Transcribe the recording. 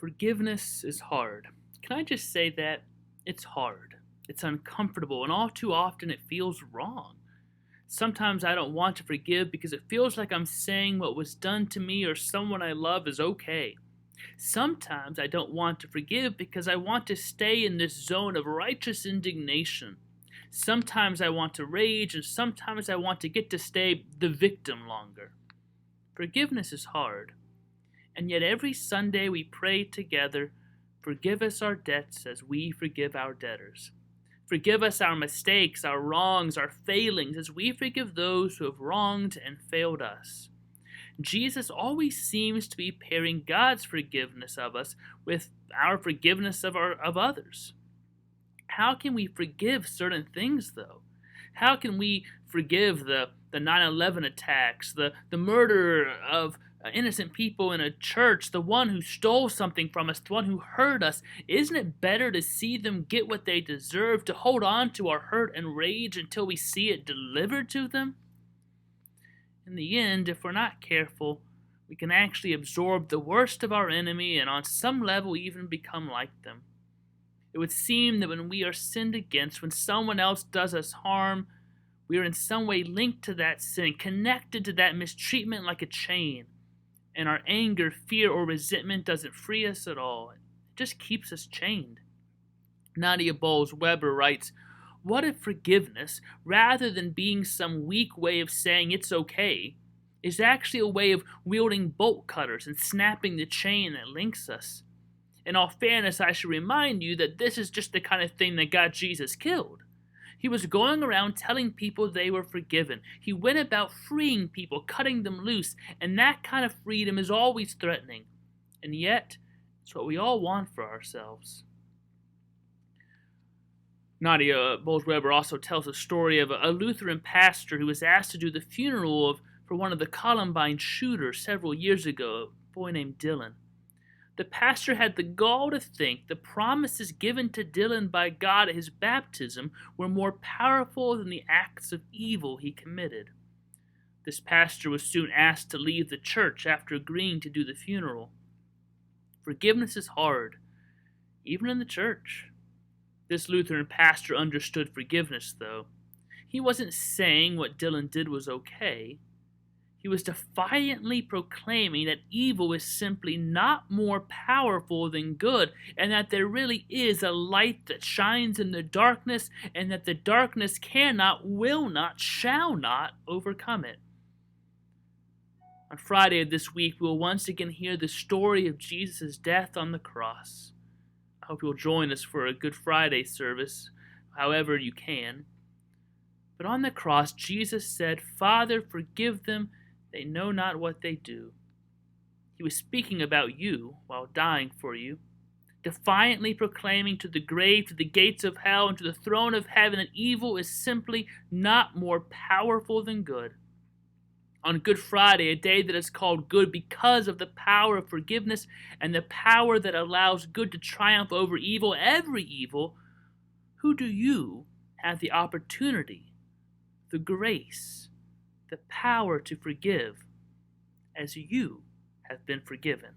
Forgiveness is hard. Can I just say that? It's hard. It's uncomfortable, and all too often it feels wrong. Sometimes I don't want to forgive because it feels like I'm saying what was done to me or someone I love is okay. Sometimes I don't want to forgive because I want to stay in this zone of righteous indignation. Sometimes I want to rage, and sometimes I want to get to stay the victim longer. Forgiveness is hard. And yet every Sunday we pray together, "Forgive us our debts as we forgive our debtors." Forgive us our mistakes, our wrongs, our failings, as we forgive those who have wronged and failed us. Jesus always seems to be pairing God's forgiveness of us with our forgiveness of others. How can we forgive certain things, though? How can we forgive the 9/11 attacks, the murder of innocent people in a church, the one who stole something from us, the one who hurt us? Isn't it better to see them get what they deserve, to hold on to our hurt and rage until we see it delivered to them? In the end, if we're not careful, we can actually absorb the worst of our enemy and on some level even become like them. It would seem that when we are sinned against, when someone else does us harm, we are in some way linked to that sin, connected to that mistreatment like a chain. And our anger, fear, or resentment doesn't free us at all. It just keeps us chained. Nadia Bowles-Weber writes, "What if forgiveness, rather than being some weak way of saying it's okay, is actually a way of wielding bolt cutters and snapping the chain that links us? In all fairness, I should remind you that this is just the kind of thing that got Jesus killed. He was going around telling people they were forgiven. He went about freeing people, cutting them loose, and that kind of freedom is always threatening. And yet, it's what we all want for ourselves." Nadia Bolz-Weber also tells a story of a Lutheran pastor who was asked to do the funeral for one of the Columbine shooters several years ago, a boy named Dylan. The pastor had the gall to think the promises given to Dylan by God at his baptism were more powerful than the acts of evil he committed. This pastor was soon asked to leave the church after agreeing to do the funeral. Forgiveness is hard, even in the church. This Lutheran pastor understood forgiveness, though. He wasn't saying what Dylan did was okay. He was defiantly proclaiming that evil is simply not more powerful than good, and that there really is a light that shines in the darkness, and that the darkness cannot, will not, shall not overcome it. On Friday of this week, we will once again hear the story of Jesus' death on the cross. I hope you'll join us for a Good Friday service, however you can. But on the cross, Jesus said, "Father, forgive them. They know not what they do." He was speaking about you while dying for you, defiantly proclaiming to the grave, to the gates of hell, and to the throne of heaven that evil is simply not more powerful than good. On Good Friday, a day that is called good because of the power of forgiveness and the power that allows good to triumph over evil, every evil, who do you have the opportunity, the grace, the power to forgive as you have been forgiven?